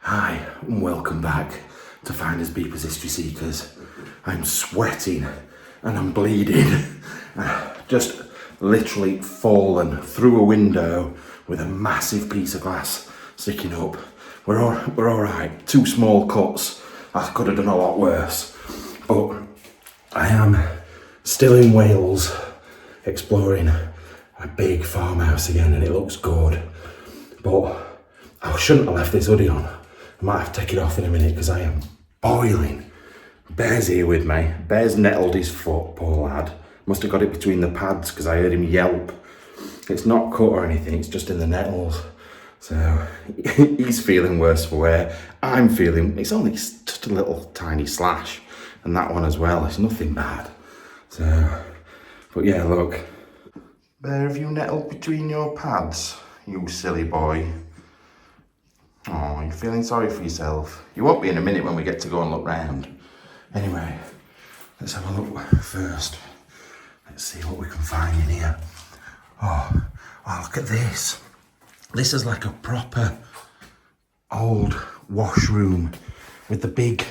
Hi, and welcome back to FindersBeepers History Seekers. I'm sweating and I'm bleeding. Just literally fallen through a window with a massive piece of glass sticking up. We're all right. 2 small cuts. I could have done a lot worse. But I am still in Wales exploring a big farmhouse again, and it looks good. But I shouldn't have left this hoodie on. I might have to take it off in a minute because I am boiling. Bear's here with me. Bear's nettled his foot, poor lad. Must have got it between the pads because I heard him yelp. It's not cut or anything, it's just in the nettles. So he's feeling worse for wear. I'm feeling, it's only just a little tiny slash. And that one as well, it's nothing bad. So, but yeah, look. Bear, have you nettled between your pads? You silly boy. Oh, you're feeling sorry for yourself. You won't be in a minute when we get to go and look round. Anyway, let's have a look first. Let's see what we can find in here. Oh, look at this. This is like a proper old washroom with the big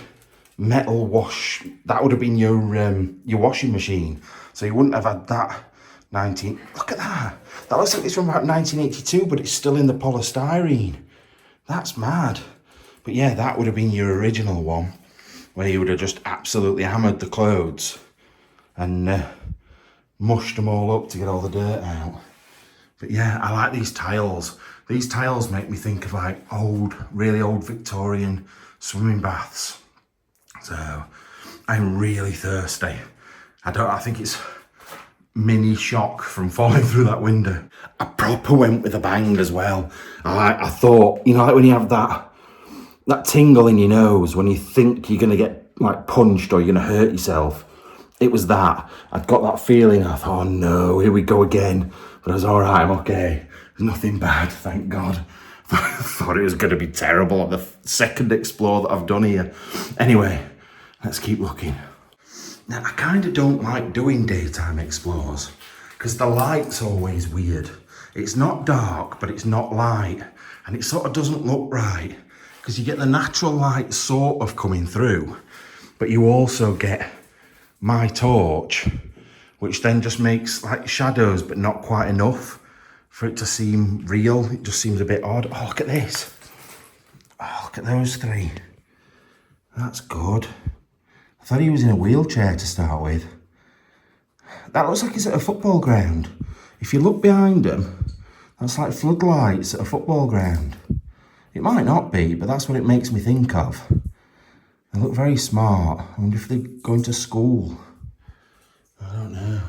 metal wash. That would have been your washing machine. So you wouldn't have had that. Look at that. That looks like it's from about 1982, but it's still in the polystyrene. That's mad. But yeah, that would have been your original one, where you would have just absolutely hammered the clothes and mushed them all up to get all the dirt out. But yeah, I like these tiles. These tiles make me think of like really old Victorian swimming baths. So I'm really thirsty. I think it's mini shock from falling through that window. I proper went with a bang as well. I thought, you know, like when you have that tingle in your nose when you think you're gonna get like punched or you're gonna hurt yourself. It was that. I'd got that feeling. I thought, oh no, here we go again. But I was all right. I'm okay. There's nothing bad, thank God. I thought it was gonna be terrible on the second explore that I've done here. Anyway, let's keep looking. Now, I kind of don't like doing daytime explores because the light's always weird. It's not dark, but it's not light. And it sort of doesn't look right because you get the natural light sort of coming through, but you also get my torch, which then just makes like shadows, but not quite enough for it to seem real. It just seems a bit odd. Oh, look at this. Oh, look at those 3. That's good. I thought he was in a wheelchair to start with. That looks like he's at a football ground. If you look behind him, that's like floodlights at a football ground. It might not be, but that's what it makes me think of. They look very smart. I wonder if they're going to school. I don't know.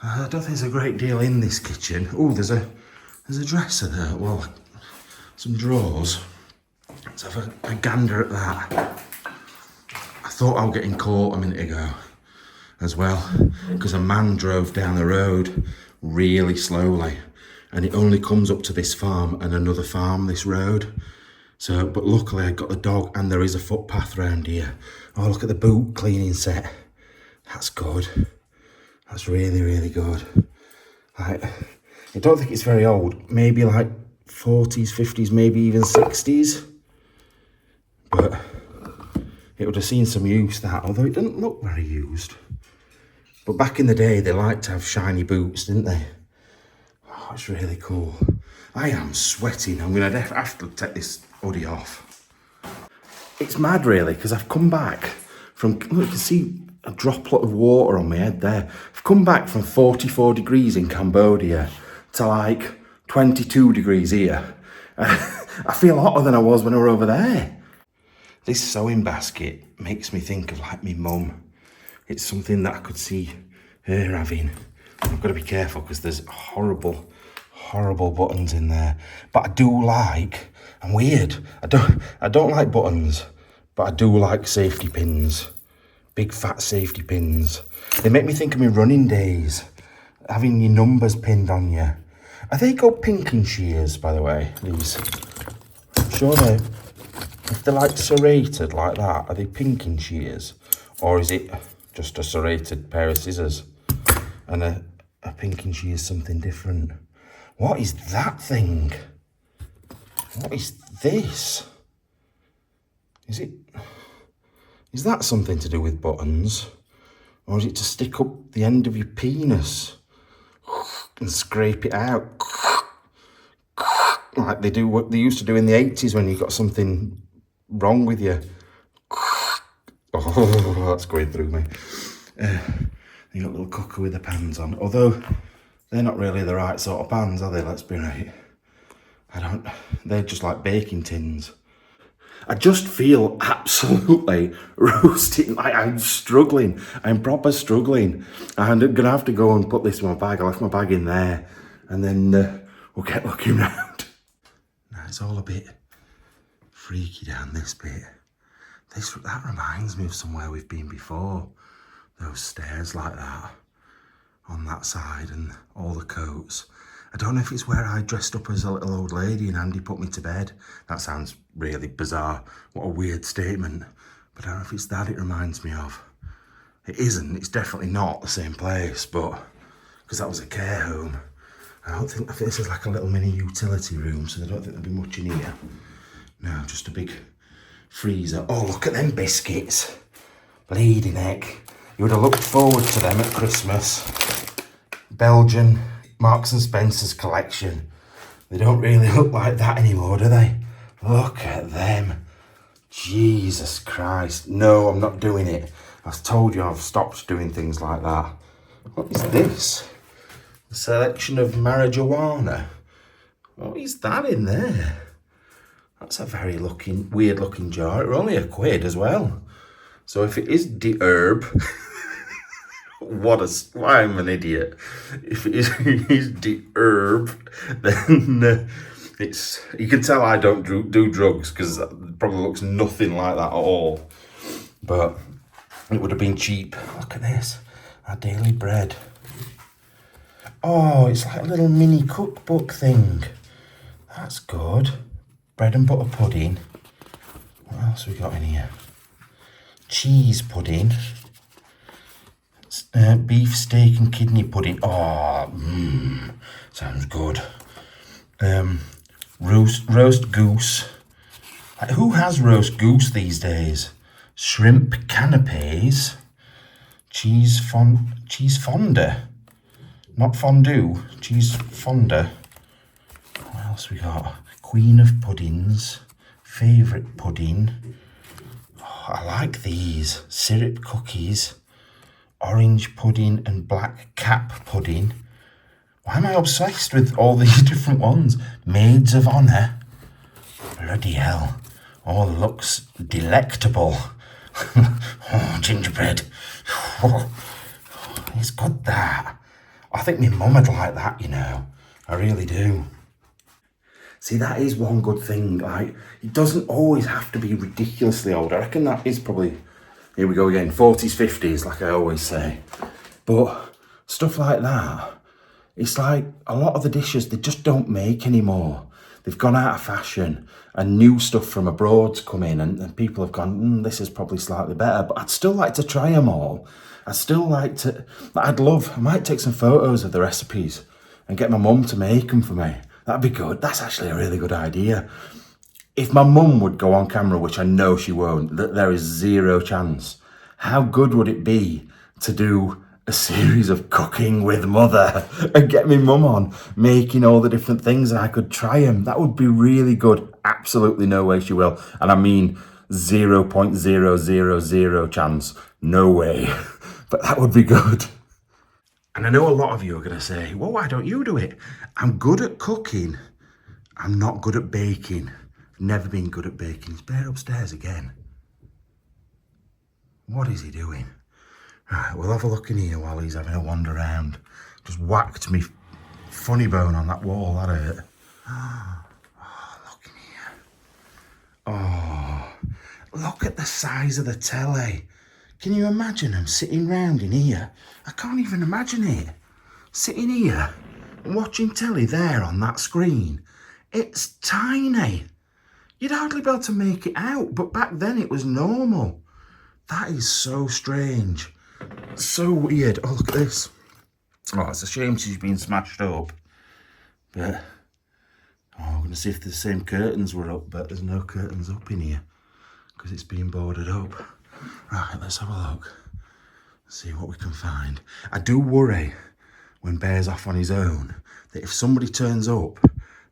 I don't think there's a great deal in this kitchen. Oh, there's a dresser there. Well, some drawers. Let's have a gander at that. I thought I was getting caught a minute ago as well, because a man drove down the road really slowly, and it only comes up to this farm and another farm, this road. So, but luckily I got the dog and there is a footpath round here. Oh, look at the boot cleaning set. That's good. That's really, really good. I don't think it's very old. Maybe like 40s, 50s, maybe even 60s. But it would have seen some use, that, although it didn't look very used. But back in the day, they liked to have shiny boots, didn't they? Oh, it's really cool. I am sweating. I'm going to have to take this hoodie off. It's mad, really, because I've come back from, look, you can see a droplet of water on my head there. I've come back from 44 degrees in Cambodia to like 22 degrees here. I feel hotter than I was when I were over there. This sewing basket makes me think of like my mum. It's something that I could see her having. I've got to be careful because there's horrible buttons in there. But I do like, I'm weird. I don't like buttons, but I do like safety pins. Big fat safety pins. They make me think of my running days. Having your numbers pinned on you. Are they called pinking shears, by the way, these? I'm sure if they're like serrated like that, are they pinking shears? Or is it just a serrated pair of scissors? And a pinking shear is something different. What is that thing? What is this? Is that something to do with buttons? Or is it to stick up the end of your penis and scrape it out? Like they do what they used to do in the 80s when you got something wrong with you. Oh, that's going through me. You got a little cooker with the pans on. Although they're not really the right sort of pans, are they? Let's be right. They're just like baking tins. I just feel absolutely roasting. Like I'm struggling. I'm proper struggling. And I'm gonna have to go and put this in my bag. I left my bag in there, and then we'll get looking round. Now it's all a bit freaky down this bit. That reminds me of somewhere we've been before. Those stairs like that on that side and all the coats. I don't know if it's where I dressed up as a little old lady and Andy put me to bed. That sounds really bizarre. What a weird statement. But I don't know if it's that it reminds me of. It isn't. It's definitely not the same place, but because that was a care home. I think this is like a little mini utility room, so I don't think there'll be much in here. No, just a big freezer. Oh, look at them biscuits. Bleeding heck. You would have looked forward to them at Christmas. Belgian Marks and Spencer's collection. They don't really look like that anymore, do they? Look at them. Jesus Christ. No, I'm not doing it. I've told you I've stopped doing things like that. What is this? A selection of marijuana. What is that in there? That's a very weird looking jar. It's only £1 as well. So if it is the herb, I'm an idiot. If it is the herb, then you can tell I don't do drugs because that probably looks nothing like that at all. But it would have been cheap. Look at this, our daily bread. Oh, it's like a little mini cookbook thing. That's good. Bread and butter pudding. What else have we got in here? Cheese pudding. Beef, steak and kidney pudding. Oh, sounds good. Roast goose. Like, who has roast goose these days? Shrimp canapes. Cheese fondue. Not fondue, cheese fondue. What else we got? Queen of puddings. Favourite pudding. Oh, I like these. Syrup cookies. Orange pudding and black cap pudding. Why am I obsessed with all these different ones? Maids of honour. Bloody hell. Oh, looks delectable. Oh, gingerbread. Oh, it's good, that. I think my mum would like that, you know. I really do. See, that is one good thing. Like, it doesn't always have to be ridiculously old. I reckon that is probably... Here we go again, 40s, 50s, like I always say. But stuff like that, it's like a lot of the dishes, they just don't make anymore. They've gone out of fashion and new stuff from abroad's come in and people have gone, this is probably slightly better. But I'd still like to try them all. I'd still like to, I might take some photos of the recipes and get my mum to make them for me. That'd be good. That's actually a really good idea. If my mum would go on camera, which I know she won't, there is zero chance, how good would it be to do a series of cooking with mother and get my mum on making all the different things and I could try them? That would be really good. Absolutely no way she will. And I mean 0.000 chance. No way. But that would be good. And I know a lot of you are going to say, well, why don't you do it? I'm good at cooking. I'm not good at baking. Never been good at baking. He's bare upstairs again. What is he doing? Right, we'll have a look in here while he's having a wander around. Just whacked me funny bone on that wall, that hurt. Oh, look in here. Oh, look at the size of the telly. Can you imagine him sitting round in here? I can't even imagine it. Sitting here and watching telly there on that screen. It's tiny. You'd hardly be able to make it out, but back then it was normal. That is so strange. So weird. Oh, look at this. Oh, it's a shame she's been smashed up. But, I'm going to see if the same curtains were up, but there's no curtains up in here. because it's been boarded up. Right, let's have a look. See what we can find. I do worry when Bear's off on his own that if somebody turns up,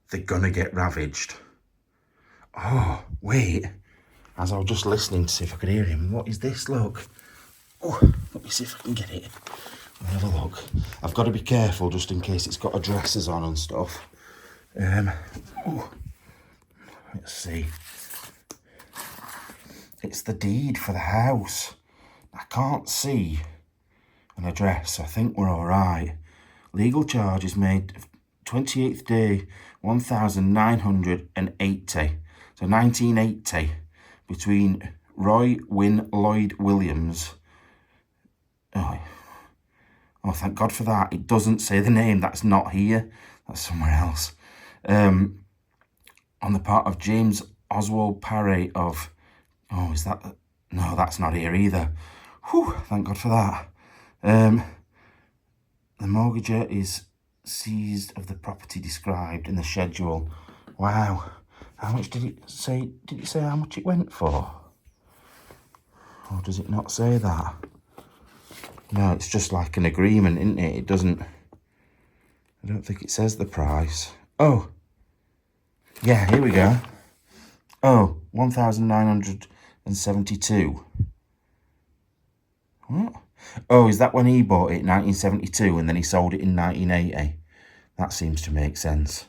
they're gonna get ravaged. Oh, wait. As I was just listening to see if I could hear him, what is this? Look. Oh, let me see if I can get it. I'll have a look. I've got to be careful just in case it's got addresses on and stuff. Oh, let's see. It's the deed for the house. I can't see an address. I think we're all right. Legal charge is made 28th day, 1980. So 1980, between Roy Wynne Lloyd Williams. Oh, thank God for that. It doesn't say the name. That's not here. That's somewhere else. On the part of James Oswald Parry of... Oh, is that... No, that's not here either. Whew, thank God for that. The mortgager is seized of the property described in the schedule. Wow. How much did it say? Did it say how much it went for? Or does it not say that? No, it's just like an agreement, isn't it? It doesn't... I don't think it says the price. Oh. Yeah, here we go. Oh, 1,972. What? Oh, is that when he bought it in 1972 and then he sold it in 1980? That seems to make sense.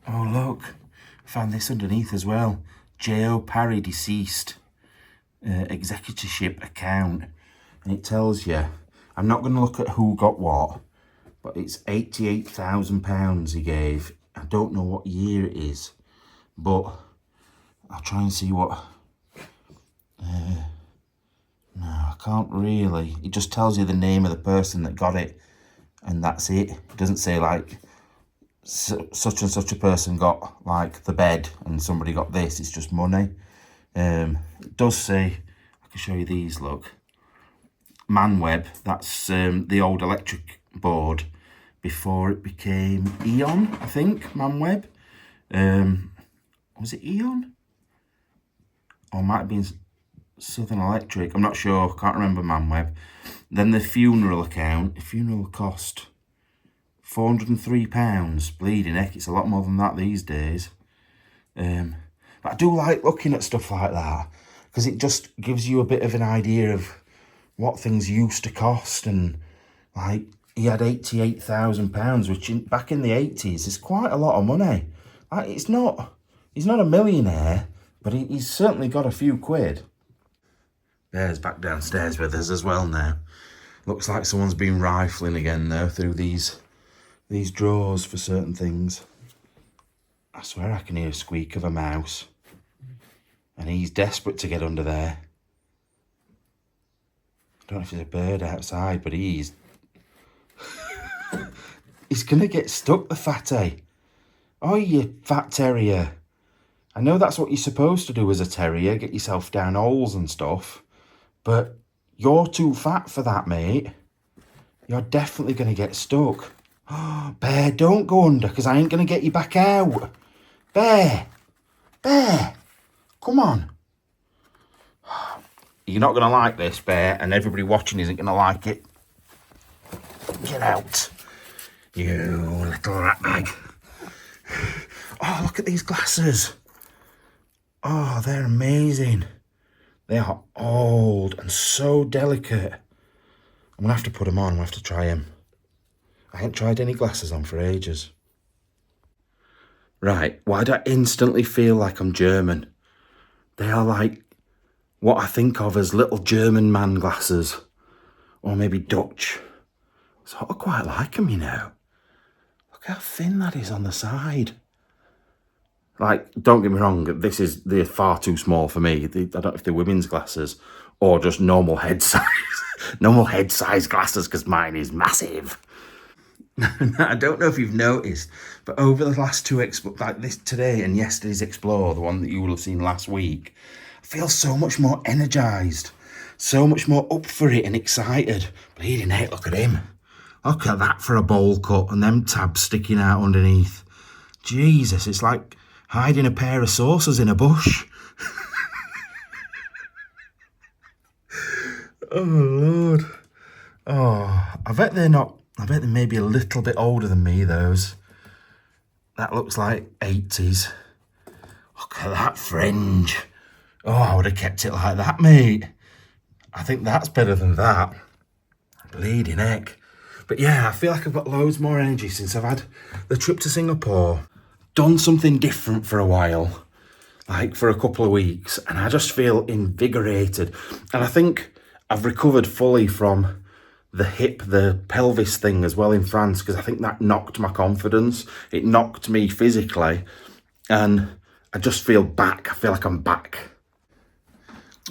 Oh, look. I found this underneath as well. J.O. Parry deceased. Executorship account. And it tells you... I'm not going to look at who got what, but it's £88,000 he gave. I don't know what year it is, but I'll try and see what... no, I can't really. It just tells you the name of the person that got it, and that's it. It doesn't say, like, such and such a person got, like, the bed, and somebody got this. It's just money. It does say... I can show you these, look. Manweb, that's the old electric board before it became Eon, I think, Manweb. Was it Eon? Or might have been Southern Electric, I'm not sure, can't remember Manweb. Then the funeral account, the funeral cost £403, bleeding heck, it's a lot more than that these days. But I do like looking at stuff like that, because it just gives you a bit of an idea of what things used to cost. And like, he had £88,000, which back in the 80s is quite a lot of money. Like, he's not a millionaire, but he's certainly got a few quid. Bear's back downstairs with us as well now. Looks like someone's been rifling again though through these drawers for certain things. I swear I can hear a squeak of a mouse. And he's desperate to get under there. I don't know if there's a bird outside, but he's... he's going to get stuck, the fatty. Oh, you fat terrier. I know that's what you're supposed to do as a terrier, get yourself down holes and stuff. But you're too fat for that, mate. You're definitely going to get stuck. Oh, Bear, don't go under, because I ain't going to get you back out. Bear! Bear! Come on. You're not going to like this, Bear, and everybody watching isn't going to like it. Get out, you little rat bag. Oh, look at these glasses. Oh, they're amazing. They are old and so delicate. I'm going to have to put them on. I'm going to have to try them. I ain't tried any glasses on for ages. Right, why do I instantly feel like I'm German? They are like what I think of as little German man glasses. Or maybe Dutch. Sort of quite like them, you know. Look how thin that is on the side. Like, don't get me wrong, they're far too small for me. I don't know if they're women's glasses or just normal head size. Normal head size glasses, because mine is massive. I don't know if you've noticed, but over the last two, like this today and yesterday's Explore, the one that you will have seen last week, I feel so much more energised, so much more up for it and excited. Bleeding heck, look at him. Look at that for a bowl cut and them tabs sticking out underneath. Jesus, it's like hiding a pair of saucers in a bush. Oh, Lord. Oh, I bet they're not, I bet they're maybe a little bit older than me, those. That looks like 80s. Look at that fringe. Oh, I would have kept it like that, mate. I think that's better than that. Bleeding heck. But yeah, I feel like I've got loads more energy since I've had the trip to Singapore. Done something different for a while, like for a couple of weeks, and I just feel invigorated. And I think I've recovered fully from the hip, the pelvis thing as well in France, because I think that knocked my confidence. It knocked me physically, and I just feel back. I feel like I'm back.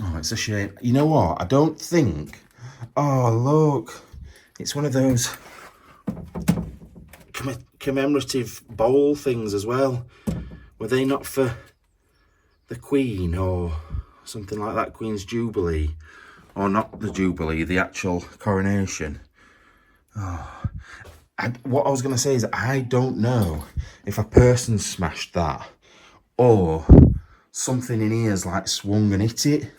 Oh, it's a shame. You know what? I don't think... Oh, look. It's one of those commemorative bowl things as well. Were they not for the Queen or something like that? Queen's Jubilee? Or not the Jubilee, the actual coronation? Oh. What I was going to say is I don't know if a person smashed that or something in here's like swung and hit it.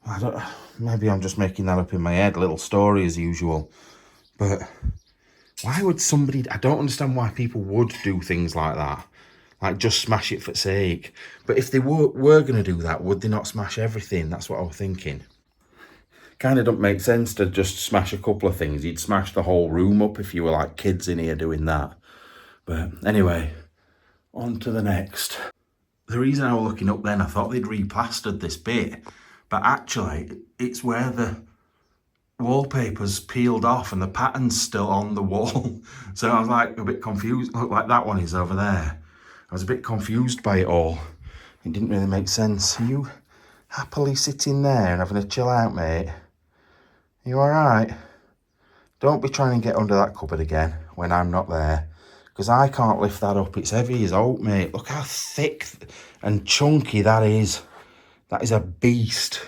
I don't. Maybe I'm just making that up in my head, little story as usual. But why would somebody... I don't understand why people would do things like that. Like just smash it for sake. But if they were going to do that, would they not smash everything? That's what I was thinking. Kind of don't make sense to just smash a couple of things. You'd smash the whole room up if you were like kids in here doing that. But anyway, on to the next. The reason I was looking up then, I thought they'd replastered this bit. But actually, it's where the wallpaper's peeled off and the pattern's still on the wall. So I was like a bit confused. Look, like that one is over there. I was a bit confused by it all. It didn't really make sense. Are you happily sitting there and having a chill out, mate? Are you alright? Don't be trying to get under that cupboard again when I'm not there, because I can't lift that up. It's heavy as oak, mate. Look how thick and chunky that is. That is a beast.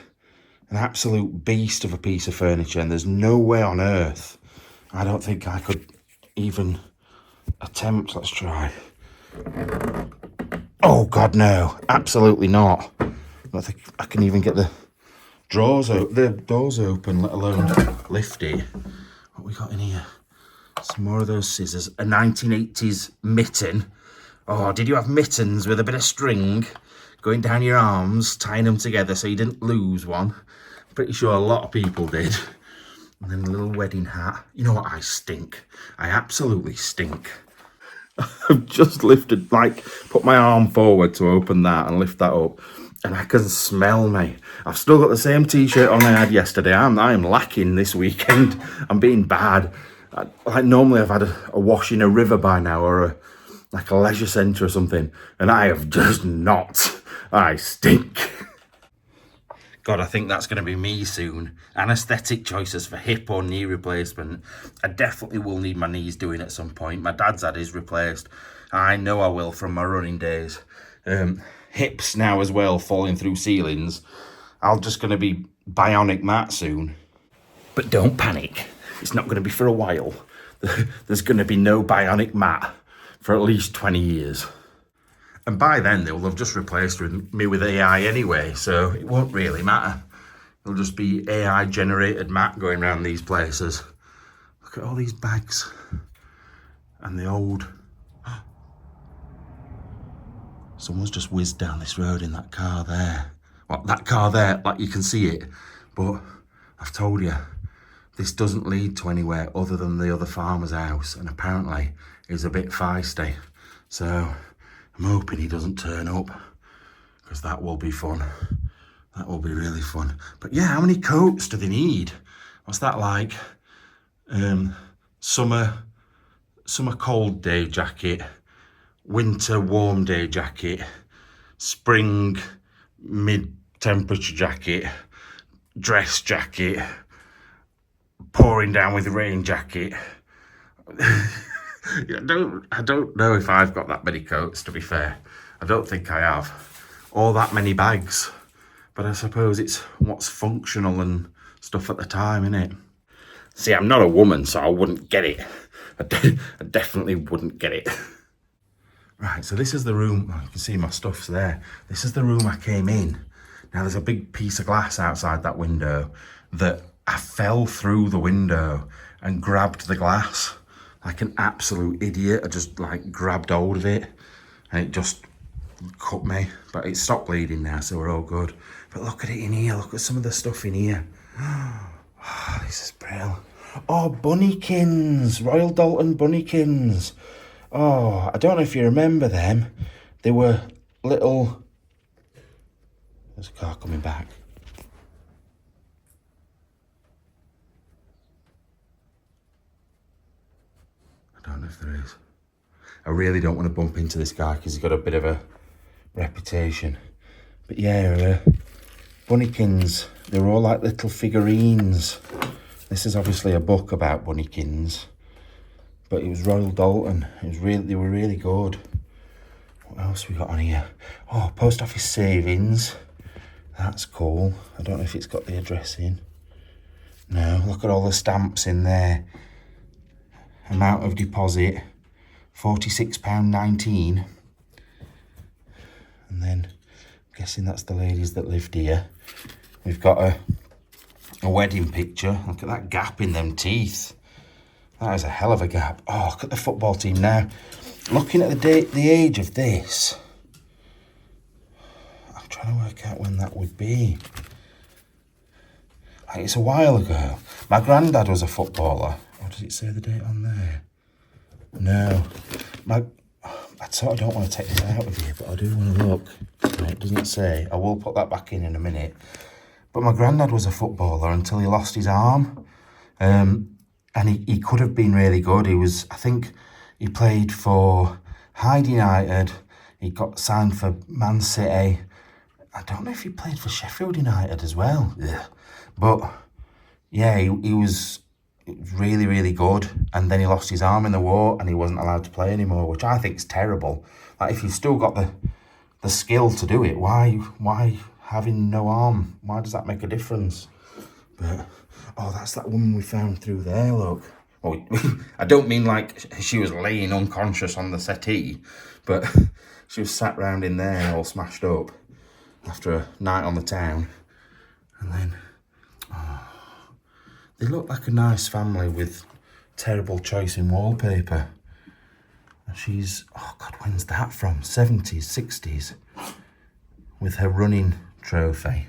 An absolute beast of a piece of furniture, and there's no way on earth I don't think I could even attempt. Let's try. Oh God, no, absolutely not. I don't think I can even get the doors open, let alone lift it. What we got in here? Some more of those scissors. A 1980s mitten. Oh, did you have mittens with a bit of string going down your arms, tying them together so you didn't lose one? Pretty sure a lot of people did. And then a little wedding hat. You know what? I stink. I absolutely stink. I've just lifted, like, put my arm forward to open that and lift that up, and I can smell me. I've still got the same t-shirt on I had yesterday. I'm lacking this weekend. I'm being bad. Like normally I've had a wash in a river by now, or like a leisure centre or something, and I have just not. I stink. God, I think that's going to be me soon. Anaesthetic choices for hip or knee replacement. I definitely will need my knees doing at some point. My dad's had his replaced. I know I will from my running days. Hips now as well, falling through ceilings. I'm just going to be bionic mat soon. But don't panic. It's not going to be for a while. There's going to be no bionic mat for at least 20 years. And by then, they'll have just replaced me with AI anyway, so it won't really matter. It'll just be AI-generated mat going around these places. Look at all these bags. And the old... Someone's just whizzed down this road in that car there. Well, that car there, like you can see it. But I've told you, this doesn't lead to anywhere other than the other farmer's house. And apparently, he's a bit feisty. So... I'm hoping he doesn't turn up, because that will be fun. That will be really fun. But yeah, how many coats do they need? What's that like? Summer cold day jacket, winter warm day jacket, spring mid-temperature jacket, dress jacket, pouring down with rain jacket. I don't know if I've got that many coats, to be fair. I don't think I have. Or that many bags. But I suppose it's what's functional and stuff at the time, innit? See, I'm not a woman, so I wouldn't get it. I definitely wouldn't get it. Right, so this is the room. You can see my stuff's there. This is the room I came in. Now, there's a big piece of glass outside that window that I fell through the window and grabbed the glass like an absolute idiot. I just like grabbed hold of it and it just cut me, but it stopped bleeding now, so we're all good. But look at it in here. Look at some of the stuff in here. Oh, this is brilliant. Oh, bunnykins, Royal Dalton bunnykins. Oh, I don't know if you remember them. They were little... There's a car coming back. I don't know if there is. I really don't want to bump into this guy because he's got a bit of a reputation. But yeah, bunnykins. They were all like little figurines. This is obviously a book about bunnykins, but it was Royal Dalton. It was really, they were really good. What else we got on here? Oh, post office savings. That's cool. I don't know if it's got the address in. No, look at all the stamps in there. Amount of deposit, £46.19. And then, I'm guessing that's the ladies that lived here. We've got a wedding picture. Look at that gap in them teeth. That is a hell of a gap. Oh, look at the football team now. Looking at the age of this, I'm trying to work out when that would be. Like, it's a while ago. My granddad was a footballer. Or does it say the date on there? No. I sort of don't want to take this out of here, but I do want to look. No, it doesn't say. I will put that back in a minute. But my granddad was a footballer until he lost his arm. And he could have been really good. I think he played for Hyde United. He got signed for Man City. I don't know if he played for Sheffield United as well. Yeah. But yeah, he was really, really good. And then he lost his arm in the war and he wasn't allowed to play anymore, which I think is terrible. Like, if you've still got the skill to do it, why having no arm? Why does that make a difference? But, oh, that's that woman we found through there, look. Well, I don't mean like she was laying unconscious on the settee, but she was sat round in there all smashed up after a night on the town. And then, oh, they look like a nice family with terrible choice in wallpaper. And she's, oh God, when's that from? 70s, 60s, with her running trophy.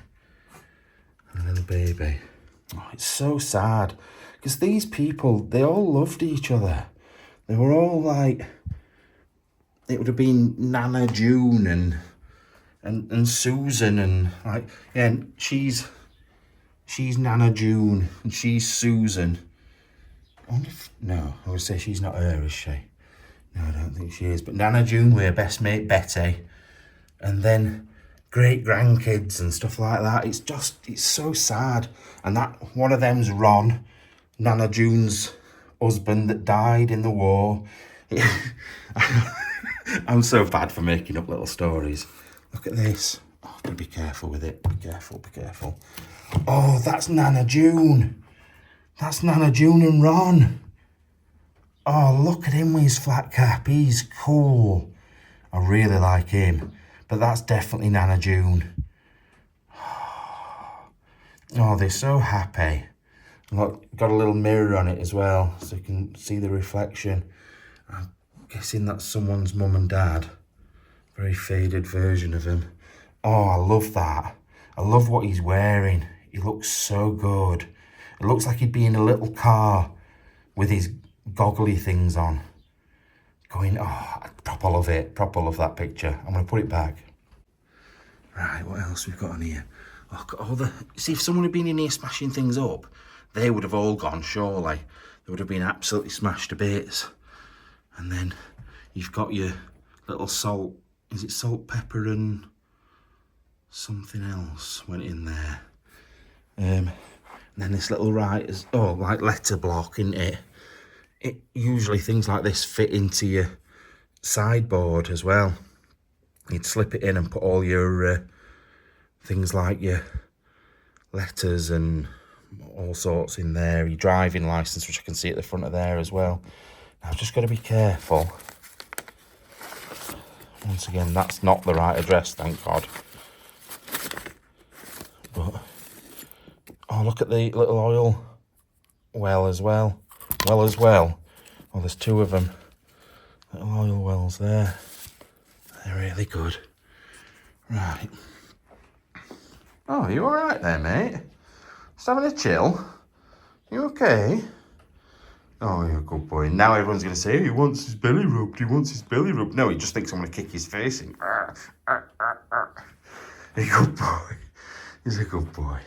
And a little baby. Oh, it's so sad. Because these people, they all loved each other. They were all like, it would have been Nana June and Susan and like, yeah, and she's Nana June and she's Susan. No, I would say she's not her, is she? No, I don't think she is. But Nana June, with her best mate Betty, and then great grandkids and stuff like that. It's so sad. And that one of them's Ron, Nana June's husband that died in the war. I'm so bad for making up little stories. Look at this. Oh, gotta be careful with it. Be careful, be careful. Oh, that's Nana June. That's Nana June and Ron. Oh, look at him with his flat cap. He's cool. I really like him. But that's definitely Nana June. Oh, they're so happy. Look, got a little mirror on it as well, so you can see the reflection. I'm guessing that's someone's mum and dad. Very faded version of him. Oh, I love that. I love what he's wearing. He looks so good. It looks like he'd be in a little car with his goggly things on. Going, oh, I proper love it. Proper love that picture. I'm going to put it back. Right, what else we've got on here? Oh, got all the... See, if someone had been in here smashing things up, they would have all gone, surely. They would have been absolutely smashed to bits. And then you've got your little salt. Is it salt, pepper and something else went in there? And then this little writer's, oh, like letter block, isn't it? Usually things like this fit into your sideboard as well. You'd slip it in and put all your things like your letters and all sorts in there. Your driving licence, which I can see at the front of there as well. Now, I've just got to be careful. Once again, that's not the right address, thank God. But, oh look at the little oil well as well. Oh, there's two of them. Little oil wells there. They're really good. Right. Oh, are you alright there, mate? Just having a chill? You okay? Oh, you're a good boy. Now everyone's going to say, he wants his belly rubbed, No, he just thinks I'm going to kick his face in. A good boy. He's a good boy.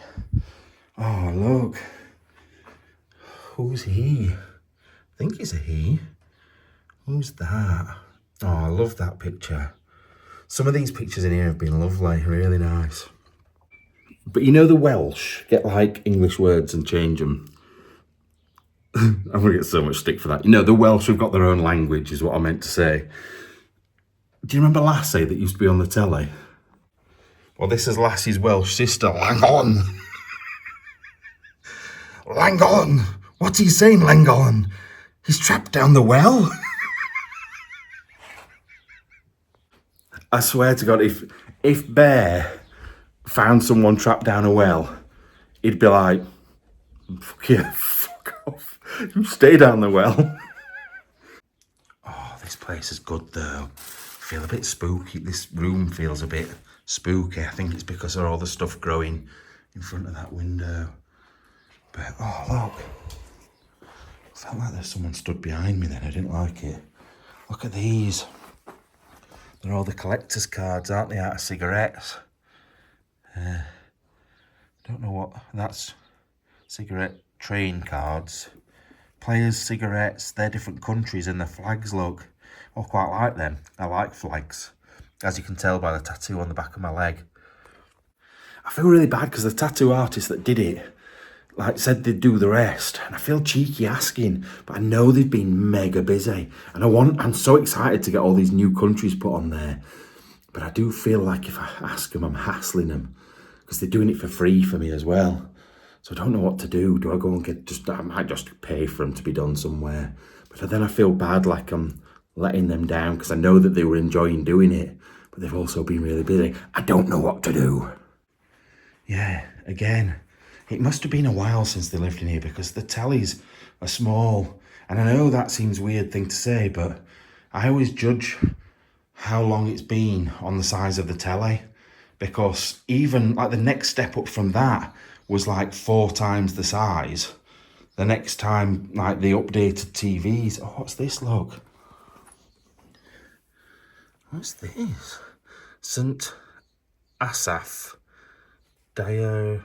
Oh, look. Who's he? I think it's a he. Who's that? Oh, I love that picture. Some of these pictures in here have been lovely, really nice. But you know the Welsh get like English words and change them. I'm going to get so much stick for that. You know, the Welsh have got their own language, is what I meant to say. Do you remember Lassie that used to be on the telly? Well, this is Lassie's Welsh sister, Langon. Langon! What's he saying, Langon? He's trapped down the well? I swear to God, if Bear found someone trapped down a well, he'd be like, fuck yeah, fuck off. You stay down the well. Oh, this place is good though. I feel a bit spooky. This room feels a bit spooky. I think it's because of all the stuff growing in front of that window. But, oh, look. I felt like there's someone stood behind me then. I didn't like it. Look at these. They're all the collector's cards, aren't they, out of cigarettes? Don't know what, that's cigarette train cards. Players' cigarettes, they're different countries and the flags, look. I quite like them. I like flags, as you can tell by the tattoo on the back of my leg. I feel really bad because the tattoo artist that did it, like, said they'd do the rest, and I feel cheeky asking, but I know they've been mega busy, and I'm so excited to get all these new countries put on there, but I do feel like if I ask them, I'm hassling them, because they're doing it for free for me as well, so I don't know what to do. Do I go and I might just pay for them to be done somewhere, but then I feel bad like I'm letting them down, because I know that they were enjoying doing it, but they've also been really busy. I don't know what to do. Yeah, again, it must have been a while since they lived in here because the tellies are small. And I know that seems a weird thing to say, but I always judge how long it's been on the size of the telly, because even like the next step up from that was like 4 times the size. The next time, like the updated TVs. Oh, what's this, look? What's this? St. Asaph. Diocesan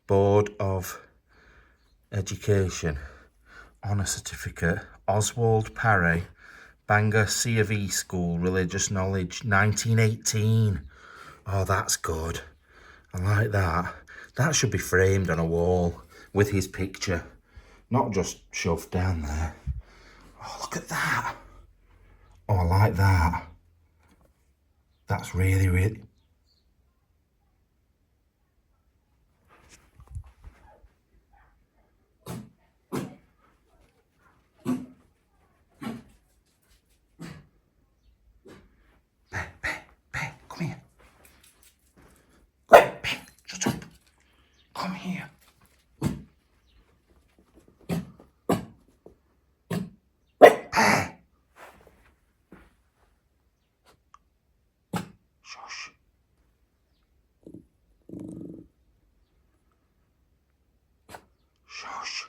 Board of Education. Honour Certificate. Oswald Parry. Bangor C of E School. Religious Knowledge. 1918. Oh, that's good. I like that. That should be framed on a wall with his picture. Not just shoved down there. Oh, look at that. Oh, I like that. That's really, really... Bear, come here. Bear, shut up. Come here. Bear. Shush. Shush.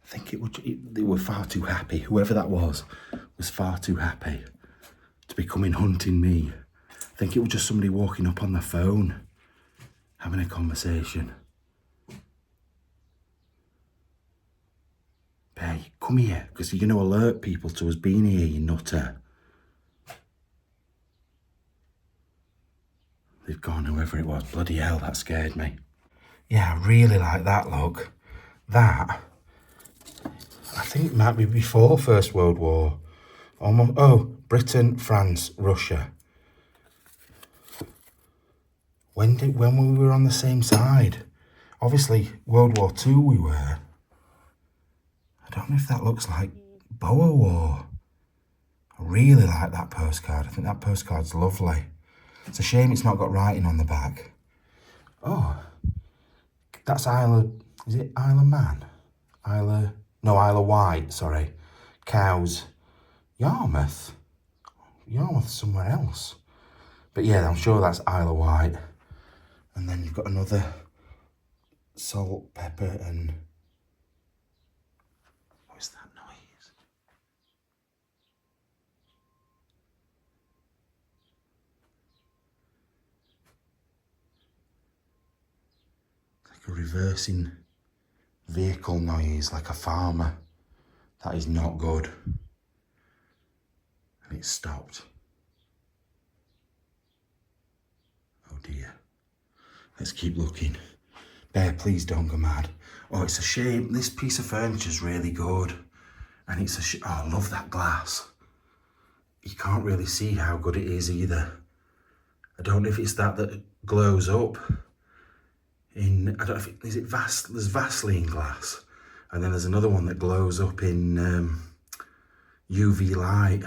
I think they were far too happy. Whoever that was far too happy to be coming hunting me. I think it was just somebody walking up on the phone, having a conversation. Bear, come here, because you're going to alert people to us being here, you nutter. They've gone, whoever it was. Bloody hell, that scared me. Yeah, I really like that look. That, I think it might be before First World War. Almost, oh, Britain, France, Russia. When we were on the same side? Obviously, World War II we were. I don't know if that looks like Boer War. I really like that postcard. I think that postcard's lovely. It's a shame it's not got writing on the back. Oh, that's is it Isle of Man? No, Isle of Wight, sorry. Cows. Yarmouth. Yarmouth's somewhere else. But yeah, I'm sure that's Isle of Wight. And then you've got another salt, pepper, and... What's that noise? It's like a reversing vehicle noise, like a farmer. That is not good. And it's stopped. Oh dear. Let's keep looking. Bear, please don't go mad. Oh, it's a shame. This piece of furniture's really good. And it's a oh, I love that glass. You can't really see how good it is either. I don't know if it's that glows up. I don't know if there's Vaseline glass. And then there's another one that glows up in UV light.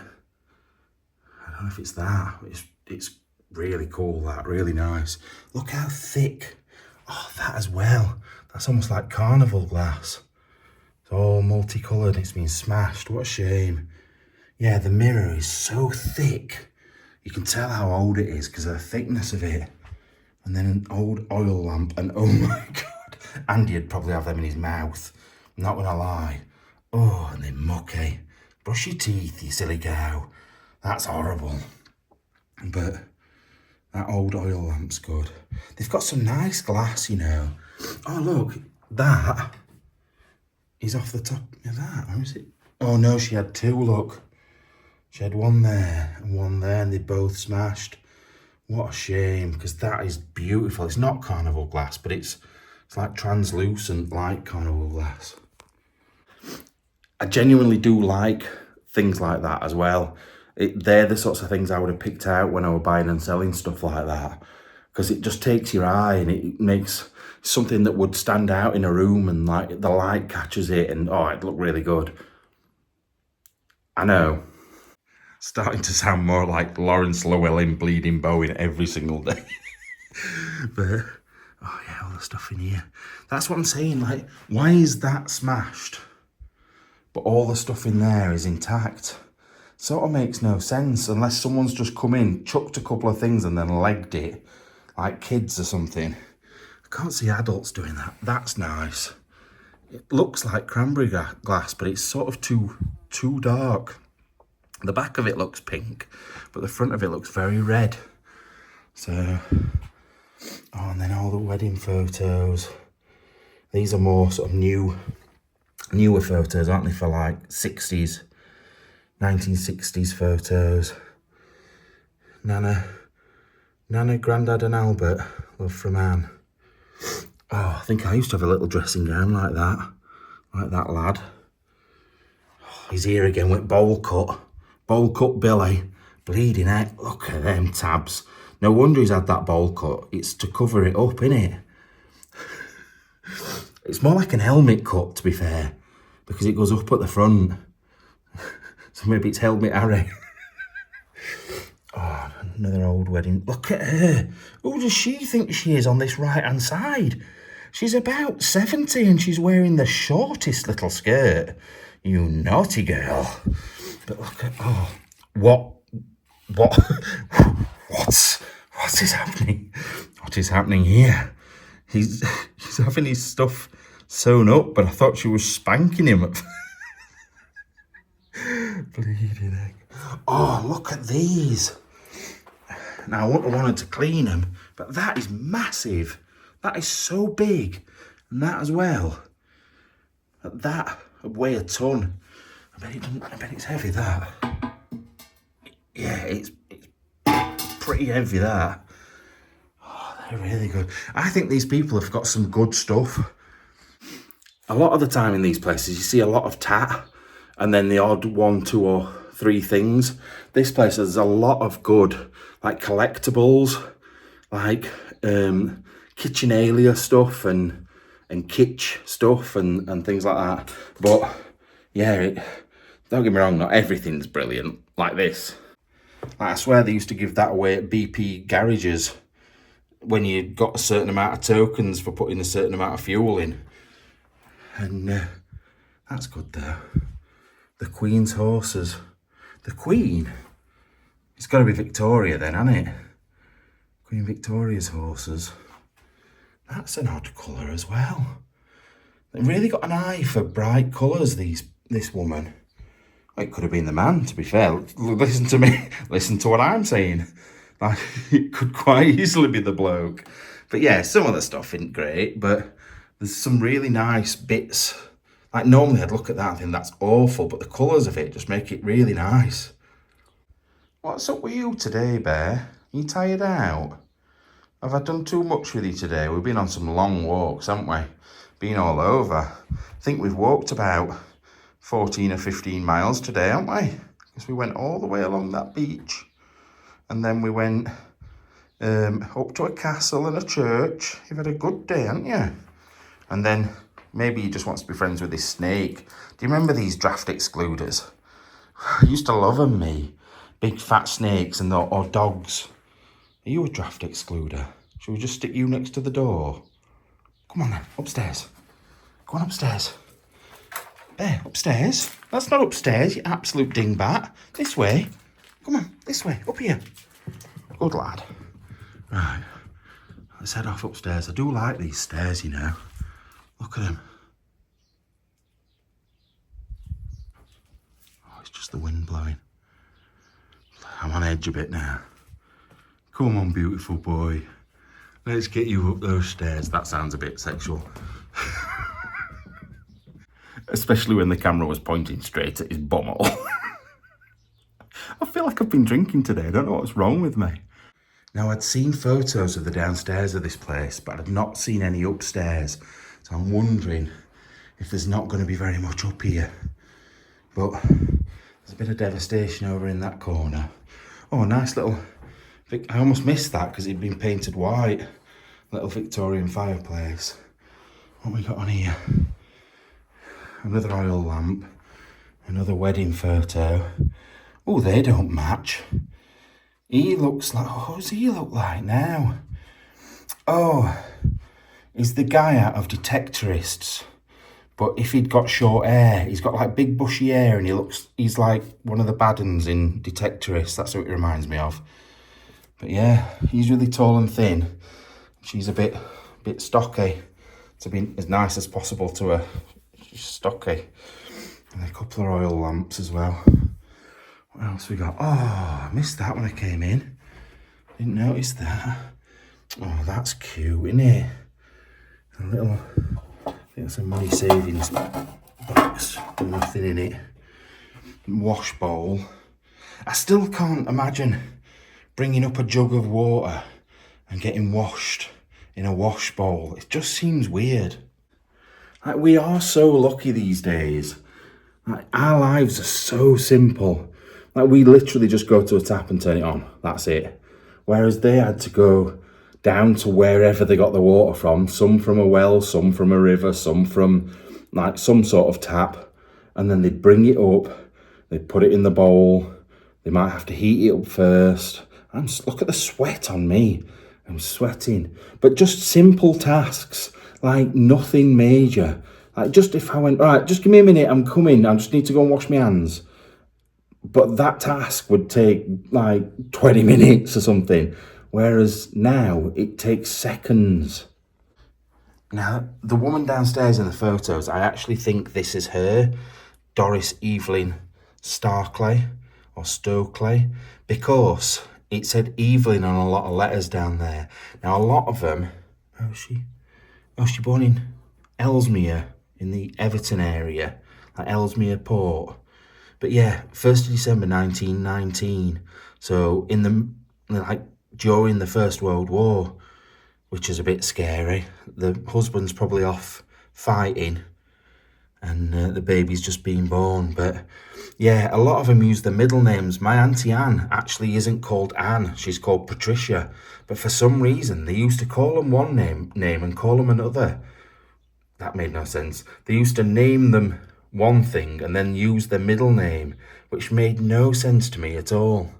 I don't know if it's that. It's really cool, that, really nice. Look how thick. Oh, that as well. That's almost like carnival glass. It's all multicoloured, it's been smashed. What a shame. Yeah, the mirror is so thick. You can tell how old it is because of the thickness of it. And then an old oil lamp, and oh my God. Andy'd probably have them in his mouth. I'm not gonna lie. Oh, and they're mucky. Brush your teeth, you silly cow. That's horrible. But that old oil lamp's good. They've got some nice glass, you know. Oh, look, that is off the top of that. Or is it? Oh, no, she had two, look. She had one there and one there, and they both smashed. What a shame, because that is beautiful. It's not carnival glass, but it's like translucent, like carnival glass. I genuinely do like things like that as well. They're the sorts of things I would have picked out when I were buying and selling stuff like that, because it just takes your eye and it makes something that would stand out in a room, and like the light catches it, and oh, it'd look really good. I know, starting to sound more like Lawrence Llewellyn Bleeding Bowen every single day. But oh yeah, all the stuff in here. That's what I'm saying, like, why is that smashed but all the stuff in there is intact? Sort of makes no sense, unless someone's just come in, chucked a couple of things and then legged it, like kids or something. I can't see adults doing that. That's nice. It looks like cranberry glass, but it's sort of too dark. The back of it looks pink, but the front of it looks very red. So, oh, and then all the wedding photos. These are more sort of newer photos, aren't they, for like 1960s photos. Nana, Grandad and Albert, love from Anne. Oh, I think I used to have a little dressing gown like that lad. Oh, he's here again with bowl cut Billy. Bleeding heck, look at them tabs. No wonder he's had that bowl cut. It's to cover it up, innit? It's more like an helmet cut, to be fair, because it goes up at the front. So maybe it's Helmet Harry. Oh, another old wedding. Look at her. Who does she think she is on this right-hand side? She's about 70 and she's wearing the shortest little skirt. You naughty girl. But look at, oh, what is happening? What is happening here? He's having his stuff sewn up, but I thought she was spanking him. Bleeding egg. Oh, look at these. Now, I wouldn't have wanted to clean them, but that is massive. That is so big. And that as well. That would weigh a ton. I bet it's heavy, that. Yeah, it's pretty heavy, that. Oh, they're really good. I think these people have got some good stuff. A lot of the time in these places, you see a lot of tat, and then the odd 1, 2 or 3 things. This place has a lot of good, like collectibles, like kitchenalia stuff and kitsch stuff and things like that. But yeah, don't get me wrong, not everything's brilliant. like this. I swear they used to give that away at BP garages when you got a certain amount of tokens for putting a certain amount of fuel in. And that's good though. The Queen's horses. The Queen? It's got to be Victoria then, hasn't it? Queen Victoria's horses. That's an odd colour as well. They've really got an eye for bright colours, this woman. Well, it could have been the man, to be fair. Listen to me. Listen to what I'm saying. Like, it could quite easily be the bloke. But yeah, some of the stuff isn't great, but there's some really nice bits. Like, normally I'd look at that and think that's awful, but the colours of it just make it really nice. What's up with you today, Bear? Are you tired out? Have I done too much with you today? We've been on some long walks, haven't we? Been all over. I think we've walked about 14 or 15 miles today, haven't we? Because we went all the way along that beach. And then we went up to a castle and a church. You've had a good day, haven't you? And then maybe he just wants to be friends with this snake. Do you remember these draft excluders? I used to love them, me. Big fat snakes and or dogs. Are you a draft excluder? Should we just stick you next to the door? Come on then, upstairs. Go on upstairs. There, upstairs. That's not upstairs, you absolute dingbat. This way. Come on, this way, up here. Good lad. Right, let's head off upstairs. I do like these stairs, you know. Look at them. Oh, it's just the wind blowing. I'm on edge a bit now. Come on, beautiful boy. Let's get you up those stairs. That sounds a bit sexual. Especially when the camera was pointing straight at his bumhole. I feel like I've been drinking today. I don't know what's wrong with me. Now, I'd seen photos of the downstairs of this place, but I'd not seen any upstairs. So I'm wondering if there's not going to be very much up here. But there's a bit of devastation over in that corner. Oh, nice little... I almost missed that because it'd been painted white. Little Victorian fireplace. What we got on here? Another oil lamp. Another wedding photo. Oh, they don't match. He looks like... What does he look like now? Oh, he's the guy out of Detectorists. But if he'd got short hair, he's got like big bushy hair and he's like one of the bad uns in Detectorists. That's what it reminds me of. But yeah, he's really tall and thin. She's a bit stocky. To be as nice as possible to her. She's stocky. And a couple of oil lamps as well. What else we got? Oh, I missed that when I came in. Didn't notice that. Oh, that's cute, isn't it? A little, I think it's a money savings box. Nothing in it. Wash bowl. I still can't imagine bringing up a jug of water and getting washed in a wash bowl. It just seems weird. Like, we are so lucky these days. Like, our lives are so simple. Like, we literally just go to a tap and turn it on. That's it. Whereas they had to go down to wherever they got the water from. Some from a well, some from a river, some from like some sort of tap. And then they'd bring it up. They'd put it in the bowl. They might have to heat it up first. Look at the sweat on me. I'm sweating. But just simple tasks, like nothing major. Like, just if I went, right, just give me a minute, I'm coming, I just need to go and wash my hands. But that task would take like 20 minutes or something. Whereas now it takes seconds. Now, the woman downstairs in the photos, I actually think this is her, Doris Evelyn Starkley or Stokely, because it said Evelyn on a lot of letters down there. Now, a lot of them... she's born in Ellesmere, in the Everton area, like Ellesmere Port. But yeah, 1st of December 1919. So during the First World War, which is a bit scary. The husband's probably off fighting and the baby's just been born. But yeah, a lot of them use the middle names. My Auntie Anne actually isn't called Anne, she's called Patricia. But for some reason, they used to call them one name and call them another. That made no sense. They used to name them one thing and then use their middle name which made no sense to me at all.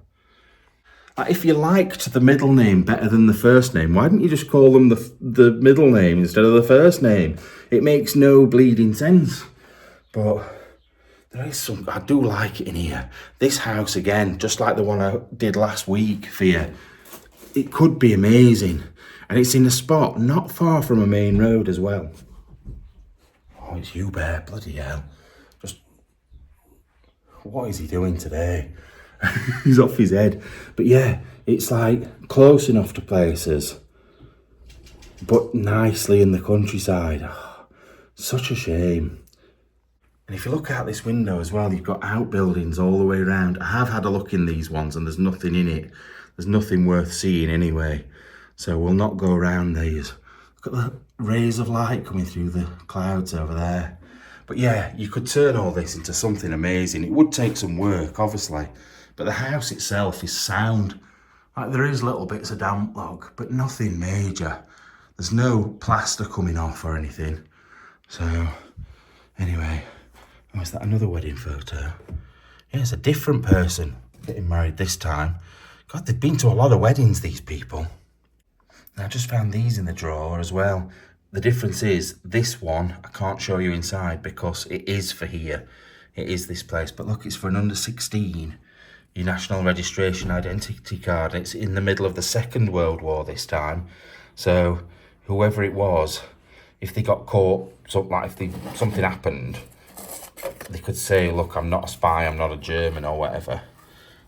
If you liked the middle name better than the first name, why didn't you just call them the middle name instead of the first name? It makes no bleeding sense. But there is some, I do like it in here. This house again, just like the one I did last week for you, it could be amazing. And it's in a spot not far from a main road as well. Oh, it's you, Bear, bloody hell. Just, what is he doing today? He's off his head. But yeah, it's like close enough to places, but nicely in the countryside. Oh, such a shame. And if you look out this window as well, you've got outbuildings all the way around. I have had a look in these ones and there's nothing in it. There's nothing worth seeing anyway. So we'll not go around these. Look at the rays of light coming through the clouds over there. But yeah, you could turn all this into something amazing. It would take some work, obviously. But the house itself is sound. Like there is little bits of damp log, but nothing major. There's no plaster coming off or anything. So, anyway. Oh, is that another wedding photo? Yeah, it's a different person getting married this time. God, they've been to a lot of weddings, these people. And I just found these in the drawer as well. The difference is, this one, I can't show you inside because it is for here. It is this place, but look, it's for an under 16. Your national registration identity card. It's in the middle of the Second World War this time. So whoever it was, if they got caught, something happened, they could say, look, I'm not a spy, I'm not a German or whatever.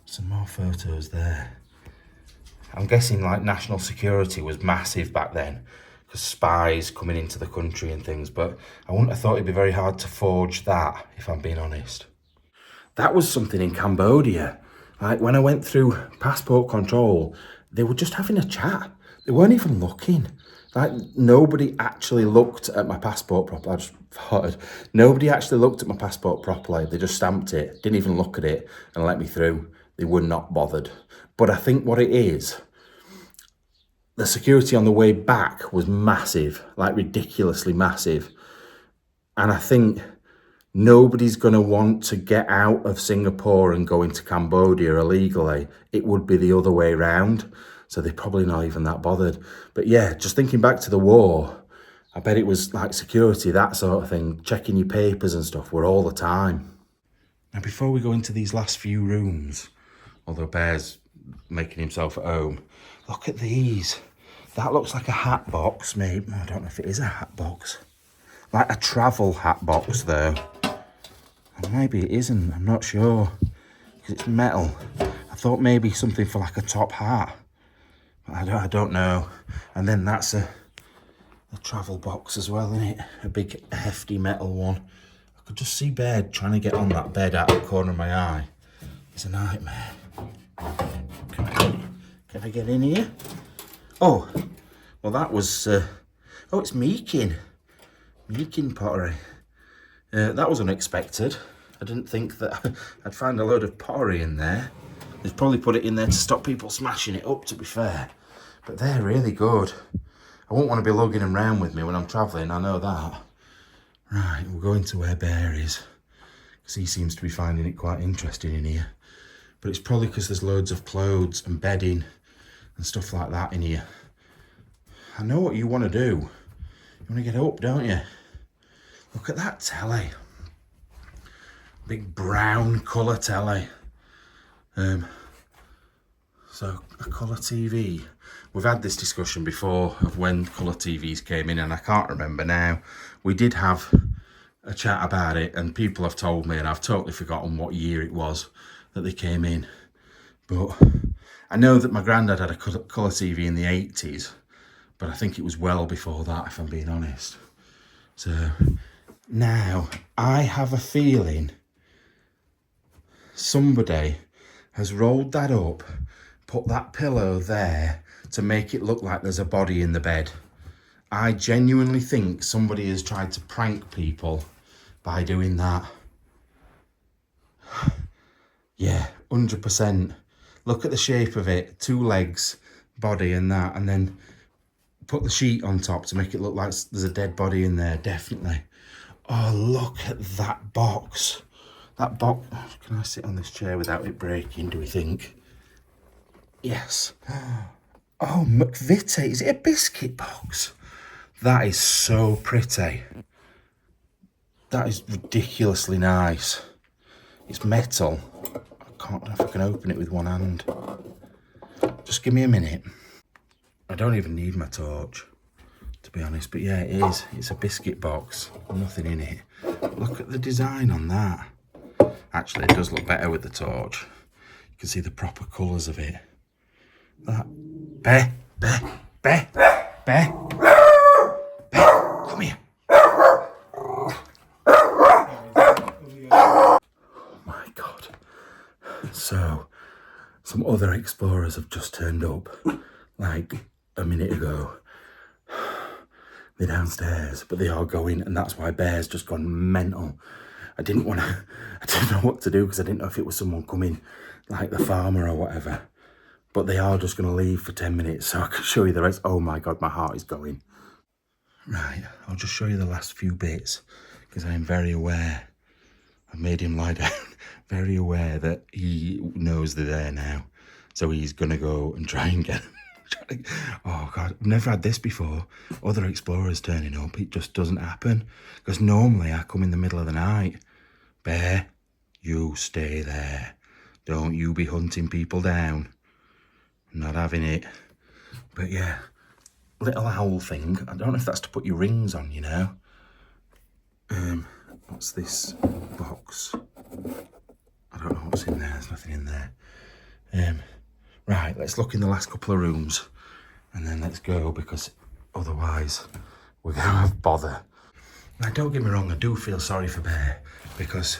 Some more photos there. I'm guessing like national security was massive back then, because spies coming into the country and things, but I wouldn't have thought it'd be very hard to forge that, if I'm being honest. That was something in Cambodia. Like when I went through passport control, they were just having a chat. They weren't even looking. Like nobody actually looked at my passport properly. I just thought, nobody actually looked at my passport properly. They just stamped it, didn't even look at it and let me through. They were not bothered. But I think what it is, the security on the way back was massive, like ridiculously massive. And I think nobody's going to want to get out of Singapore and go into Cambodia illegally. It would be the other way round. So they're probably not even that bothered. But yeah, just thinking back to the war, I bet it was like security, that sort of thing, checking your papers and stuff were all the time. Now, before we go into these last few rooms, although Bear's making himself at home, look at these. That looks like a hat box, maybe. I don't know if it is a hat box. Like a travel hat box, though. Maybe it isn't, I'm not sure, because it's metal. I thought maybe something for like a top hat. I don't know. And then that's a travel box as well, isn't it? A big hefty metal one. I could just see Bear trying to get on that bed out of the corner of my eye. It's a nightmare. Can I get in here? Oh, well that was, oh, it's Meekin pottery. That was unexpected. I didn't think that I'd find a load of pottery in there. They've probably put it in there to stop people smashing it up, to be fair. But they're really good. I won't want to be lugging them around with me when I'm travelling, I know that. Right, we'll go into where Bear is, because he seems to be finding it quite interesting in here. But it's probably because there's loads of clothes and bedding and stuff like that in here. I know what you want to do. You want to get up, don't you? Look at that telly. Big brown colour telly. So a colour TV. We've had this discussion before of when colour TVs came in, and I can't remember now. We did have a chat about it, and people have told me, and I've totally forgotten what year it was that they came in. But I know that my granddad had a colour TV in the 80s, but I think it was well before that, if I'm being honest. So now I have a feeling somebody has rolled that up, put that pillow there to make it look like there's a body in the bed. I genuinely think somebody has tried to prank people by doing that. Yeah, 100%. Look at the shape of it, 2 legs, body and that, and then put the sheet on top to make it look like there's a dead body in there, definitely. Oh, look at that box. That box, can I sit on this chair without it breaking, do we think? Yes. Oh, McVitie, is it a biscuit box? That is so pretty. That is ridiculously nice. It's metal. I can't know if I can open it with one hand. Just give me a minute. I don't even need my torch, to be honest, but yeah, it is. It's a biscuit box, nothing in it. Look at the design on that. Actually, it does look better with the torch. You can see the proper colours of it. That. Bear, Bear, come here. Oh my God. So, some other explorers have just turned up, like a minute ago. They're downstairs, but they are going, and that's why Bear's just gone mental. I didn't know what to do because I didn't know if it was someone coming, like the farmer or whatever. But they are just going to leave for 10 minutes, so I can show you the rest. Oh my God, my heart is going. Right, I'll just show you the last few bits, because I am very aware. I've made him lie down, very aware that he knows they're there now. So he's going to go and try and get them. Oh God, I've never had this before. Other explorers turning up, it just doesn't happen. Because normally I come in the middle of the night. Bear, you stay there. Don't you be hunting people down. Not having it. But yeah, little owl thing. I don't know if that's to put your rings on, you know. What's this box? I don't know what's in there. There's nothing in there. Right, let's look in the last couple of rooms and then let's go, because otherwise we're going to have bother. Now, don't get me wrong, I do feel sorry for Bear, because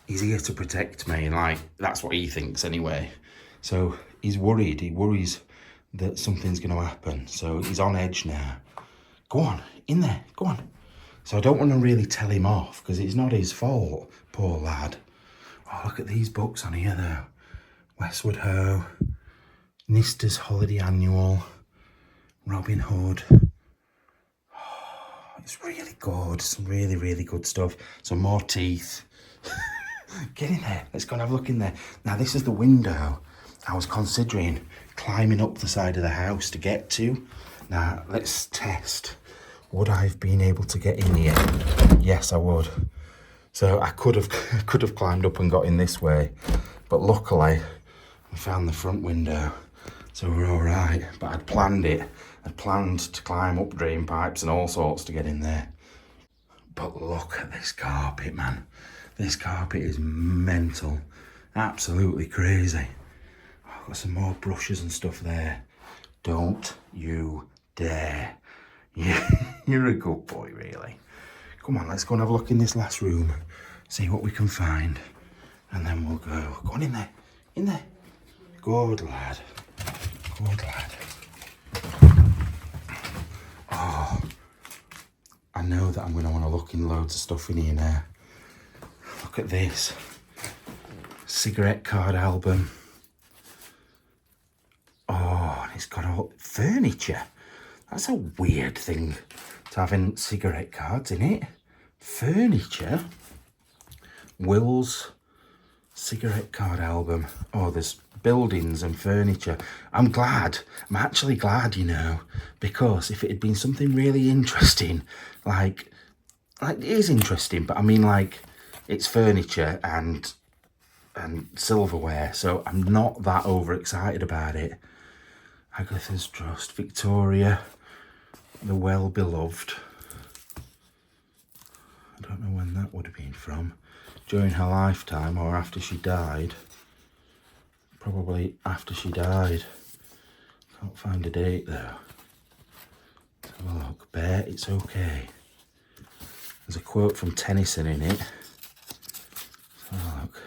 he's here to protect me, and like, that's what he thinks anyway. So he's worried. He worries that something's going to happen. So he's on edge now. Go on, in there, go on. So I don't want to really tell him off, because it's not his fault, poor lad. Oh, look at these books on here though. Westward Ho, Nista's Holiday Annual, Robin Hood. Oh, it's really good. Some really, really good stuff. Some more teeth. Get in there. Let's go and have a look in there. Now, this is the window I was considering climbing up the side of the house to get to. Now, let's test. Would I have been able to get in here? Yes, I would. So I could have climbed up and got in this way, but luckily we found the front window, so we're all right. But I'd planned it. I'd planned to climb up drain pipes and all sorts to get in there. But look at this carpet, man. This carpet is mental. Absolutely crazy. I've got some more brushes and stuff there. Don't you dare. You're a good boy, really. Come on, let's go and have a look in this last room. See what we can find. And then we'll go. Go on in there. In there. Good lad. Good lad. Oh, I know that I'm going to want to look in loads of stuff in here now. Look at this. Cigarette card album. Oh, and it's got all furniture. That's a weird thing to have in cigarette cards, isn't it? Furniture. Will's cigarette card album. Oh, there's buildings and furniture. I'm actually glad, you know, because if it had been something really interesting, like it is interesting, but I mean, like, it's furniture and silverware, so I'm not that overexcited about it. Agatha's Trust, Victoria, the well-beloved. I don't know when that would have been from. During her lifetime or after she died. Probably after she died. Can't find a date though. Let's have a look. Bear, it's okay. There's a quote from Tennyson in it. Let's have a look.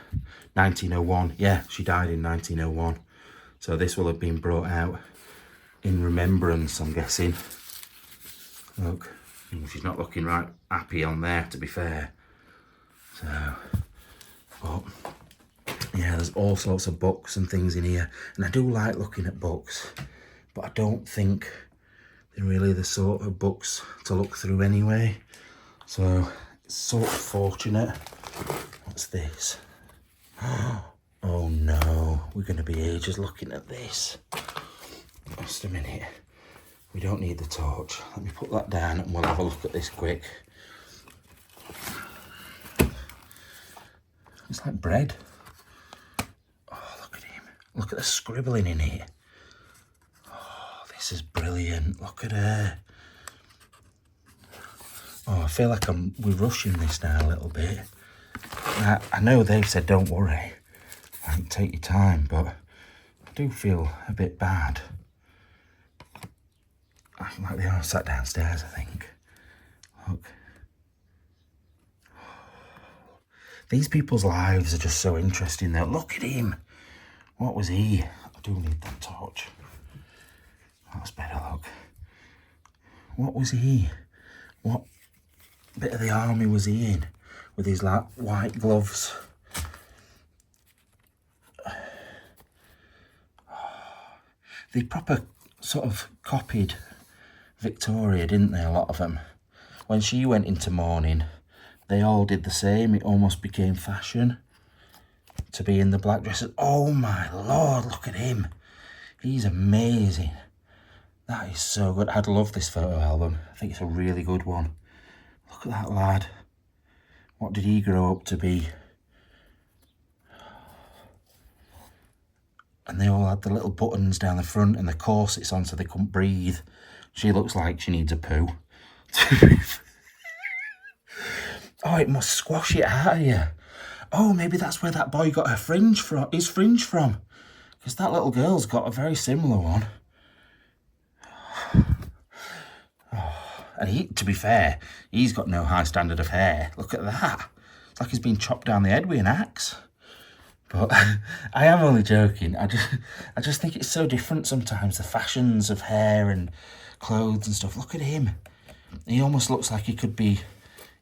1901. Yeah, she died in 1901. So this will have been brought out in remembrance, I'm guessing. Look, she's not looking right happy on there, to be fair. So, but yeah, there's all sorts of books and things in here, and I do like looking at books, but I don't think they're really the sort of books to look through anyway. So it's sort of fortunate What's this? Oh no, we're going to be ages looking at this. Just a minute. We don't need the torch. Let me put that down and we'll have a look at this quick. It's like bread. Oh, look at him. Look at the scribbling in it. Oh, this is brilliant. Look at her. Oh, I feel like we're rushing this now a little bit. I know they've said don't worry, like, take your time, but I do feel a bit bad. Like they are sat downstairs, I think. Look. These people's lives are just so interesting though. Look at him. What was he? I do need that torch. That's better, look. What was he? What bit of the army was he in? With his like white gloves. They proper sort of copied Victoria, didn't they, a lot of them? When she went into mourning, they all did the same. It almost became fashion to be in the black dresses. Oh my lord, look at him. He's amazing. That is so good. I'd love this photo album. I think it's a really good one. Look at that lad. What did he grow up to be? And they all had the little buttons down the front and the corsets on so they couldn't breathe. She looks like she needs a poo. Oh, it must squash it out of you. Oh, maybe that's where that boy got her fringe from. His fringe from. Because that little girl's got a very similar one. And he, to be fair, he's got no high standard of hair. Look at that. It's like he's been chopped down the head with an axe. But I am only joking. I just think it's so different sometimes, the fashions of hair and clothes and stuff. Look at him. He almost looks like he could be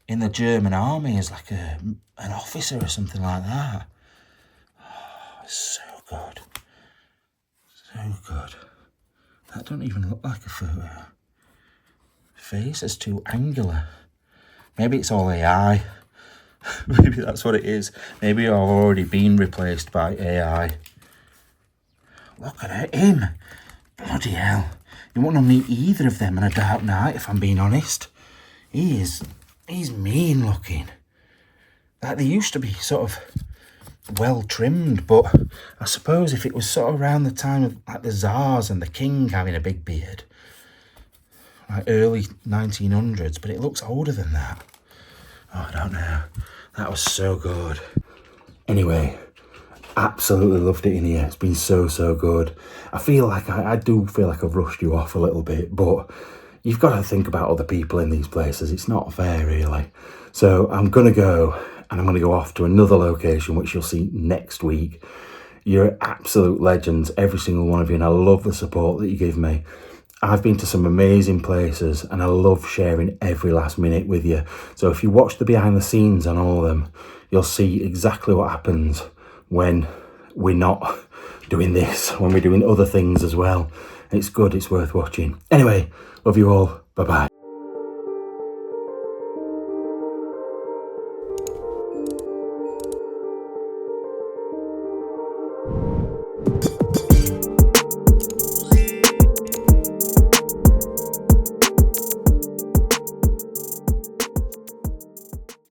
in the German army as like an officer or something like that. Oh, it's so good. So good. That don't even look like a photo. Face is too angular. Maybe it's all AI. Maybe that's what it is. Maybe I've already been replaced by AI. Look at him. Bloody hell. You wouldn't meet either of them on a dark night, if I'm being honest. He's mean looking. Like they used to be sort of well trimmed, but I suppose if it was sort of around the time of like the Tsars and the King having a big beard, like early 1900s, but it looks older than that. Oh, I don't know. That was so good. Anyway, absolutely loved it in here. It's been so good. I feel like I do feel like I've rushed you off a little bit, but you've got to think about other people in these places. It's not fair, really. So I'm going to go, and I'm going to go off to another location, which you'll see next week. You're absolute legends, every single one of you, and I love the support that you give me. I've been to some amazing places and I love sharing every last minute with you. So if you watch the behind the scenes on all of them, you'll see exactly what happens when we're not doing this, when we're doing other things as well. It's good, it's worth watching. Anyway, love you all. Bye-bye.